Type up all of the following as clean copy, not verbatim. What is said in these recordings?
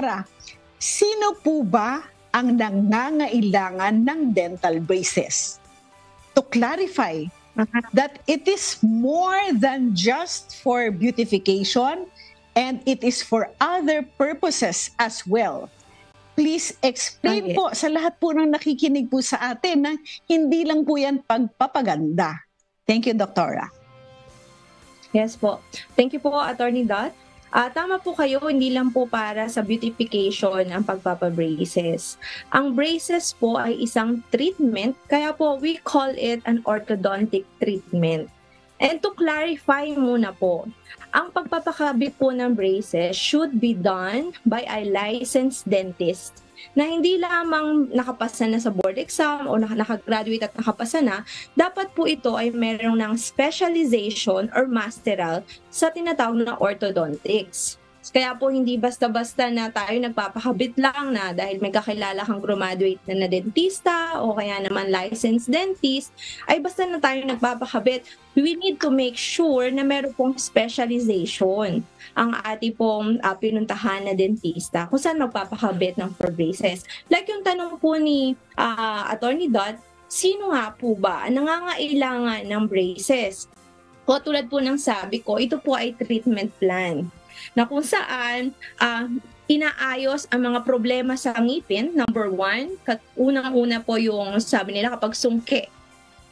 Doktora, sino po ba ang nangangailangan ng dental braces? To clarify that it is more than just for beautification and it is for other purposes as well. Please explain po sa lahat po ng nakikinig po sa atin na hindi lang po yan pagpapaganda. Thank you, Doktora. Yes po. Thank you po, Attorney Dot. Tama po kayo, hindi lang po para sa beautification ang pagpapabraces. Ang braces po ay isang treatment, kaya po we call it an orthodontic treatment. And to clarify muna po, ang pagpapakabit po ng braces should be done by a licensed dentist na hindi lamang nakapasa na sa board exam o nakagraduate at nakapasa na, dapat po ito ay meron ng specialization or masteral sa tinatawag na orthodontics. Kaya po hindi basta-basta na tayo nagpapakabit lang na dahil may kakilala kang graduate na dentista o kaya naman licensed dentist, ay basta na tayo nagpapakabit. We need to make sure na meron pong specialization ang ating pong pinuntahan na dentista kung saan magpapakabit ng for braces. Like yung tanong po ni Attorney Dot, sino nga po ba ang nangangailangan ng braces? O tulad po ng sabi ko, ito po ay treatment plan na kung saan inaayos ang mga problema sa ngipin. Number one, unang-una po yung sabi nila kapag sungke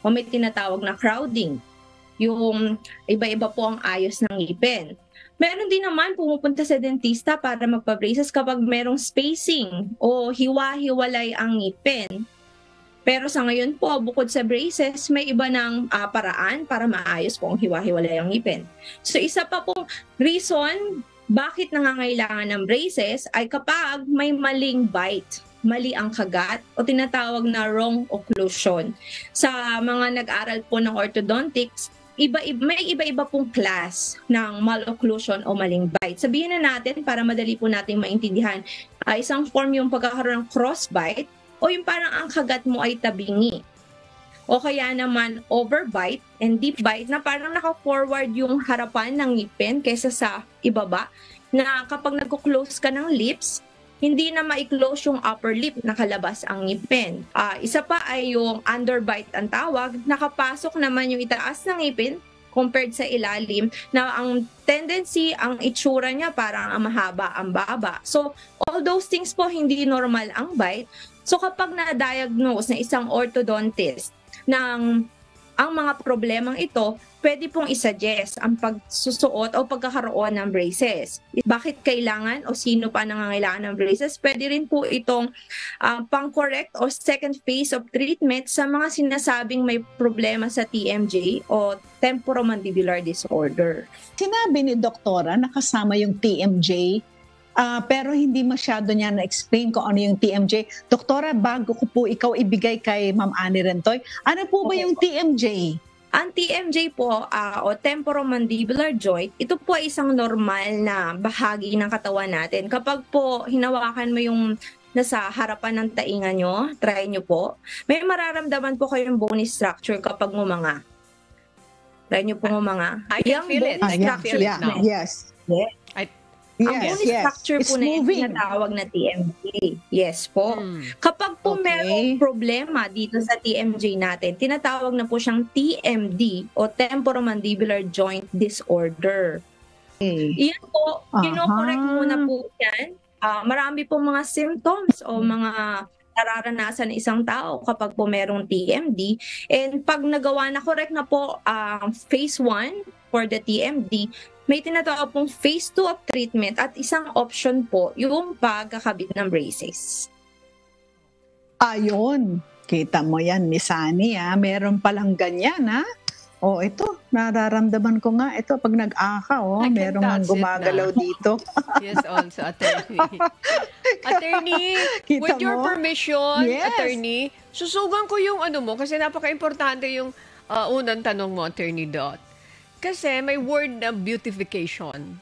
o may tinatawag na crowding, yung iba-iba po ang ayos ng ngipin. Meron din naman pumupunta sa dentista para magpa-braces kapag merong spacing o hiwa-hiwalay ang ngipin. Pero sa ngayon po, bukod sa braces, may iba ng paraan para maayos po ang hiwa-hiwalay ang ngipin. So isa pa pong reason bakit nangangailangan ng braces ay kapag may maling bite, mali ang kagat o tinatawag na wrong occlusion. Sa mga nag-aral po ng orthodontics, may iba-iba pong class ng malocclusion o maling bite. Sabihin na natin para madali po natin maintindihan, isang form yung pagkakaroon ng crossbite o yung parang ang kagat mo ay tabingi. O kaya naman overbite and deep bite na parang naka-forward yung harapan ng ngipin kaysa sa ibaba, na kapag nagko-close ka ng lips, hindi na ma-close yung upper lip, nakalabas ang ngipin. Isa pa ay yung underbite ang tawag, nakapasok naman yung itaas ng ngipin compared sa ilalim, na ang tendency, ang itsura niya parang mahaba ang baba. So, all those things po hindi normal ang bite. So kapag na-diagnose na isang orthodontist ng ang mga problemang ito, pwede pong isuggest ang pagsusuot o pagkakaroon ng braces. Bakit kailangan o sino pa nangangailangan ng braces? Pwede rin po itong pang-correct o second phase of treatment sa mga sinasabing may problema sa TMJ o temporomandibular disorder. Sinabi ni Doktora nakasama yung TMJ, pero hindi masyado niya na-explain kung ano yung TMJ. Doktora, bago ko po ikaw ibigay kay Ma'am Annie Rentoy, ano po ba yung TMJ? Ang TMJ po o temporomandibular joint, ito po ay isang normal na bahagi ng katawan natin. Kapag po hinawakan mo yung nasa harapan ng tainga nyo, try nyo po, may mararamdaman po kayong bony structure kapag ngumanga. Try nyo po ngumanga. I can feel it. I can feel it now. Yes. Yeah. Ang bony structure po na yung tinatawag na TMJ. Yes po. Kapag po merong problema dito sa TMJ natin, tinatawag na po siyang TMD o temporomandibular joint disorder. Iyan po, kino-correct muna po yan. Marami po mga symptoms o mga nararanasan ng isang tao kapag po merong TMD. And pag nagawa na, correct na po phase 1 for the TMD, may tinatawag pong phase 2 of treatment at isang option po yung pagkakabit ng braces. Ayun, kita mo yan, Miss Annie, meron palang ganyan, ha? O, ito, nararamdaman ko nga, ito, pag nag-aka, merong gumagalaw dito. Yes, also, attorney. Attorney, Kita with your mo? permission, Yes. attorney, susugan ko yung ano mo, kasi napaka-importante yung unang tanong mo, Attorney Dot. Kasi may word na beautification.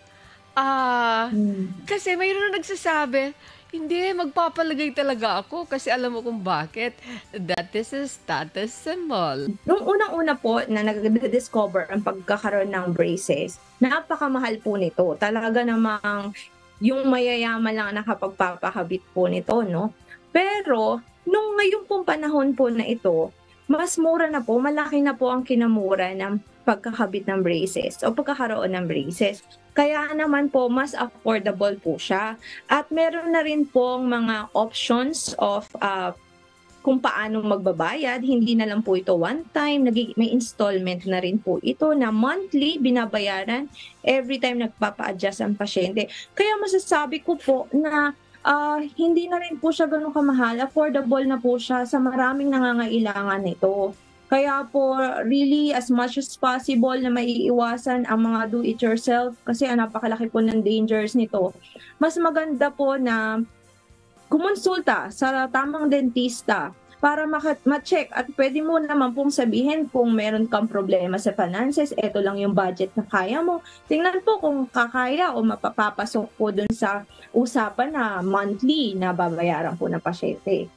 Kasi mayroon na nagsasabi, hindi, magpapalagay talaga ako kasi alam mo kung bakit. That is a status symbol. Nung unang-una po na nag-discover ang pagkakaroon ng braces, napakamahal po nito. Talaga namang yung mayayaman lang nakapagpapakabit po nito, no? Pero, nung ngayon pong panahon po na ito, mas mura na po, malaki na po ang kinamura ng pagkakabit ng braces o pagkakaroon ng braces. Kaya naman po, mas affordable po siya. At meron na rin pong mga options of kung paano magbabayad. Hindi na lang po ito one time, may installment na rin po ito na monthly binabayaran every time nagpapa-adjust ang pasyente. Kaya masasabi ko po na hindi na rin po siya ganun kamahal, affordable na po siya sa maraming nangangailangan nito. Kaya po, really, as much as possible na maiiwasan ang mga do-it-yourself kasi napakalaki po ng dangers nito. Mas maganda po na kumonsulta sa tamang dentista para ma-check at pwede mo naman pong sabihin kung meron kang problema sa finances, eto lang yung budget na kaya mo. Tingnan po kung kakaya o mapapapasok po dun sa usapan na monthly na babayaran po ng pasyente.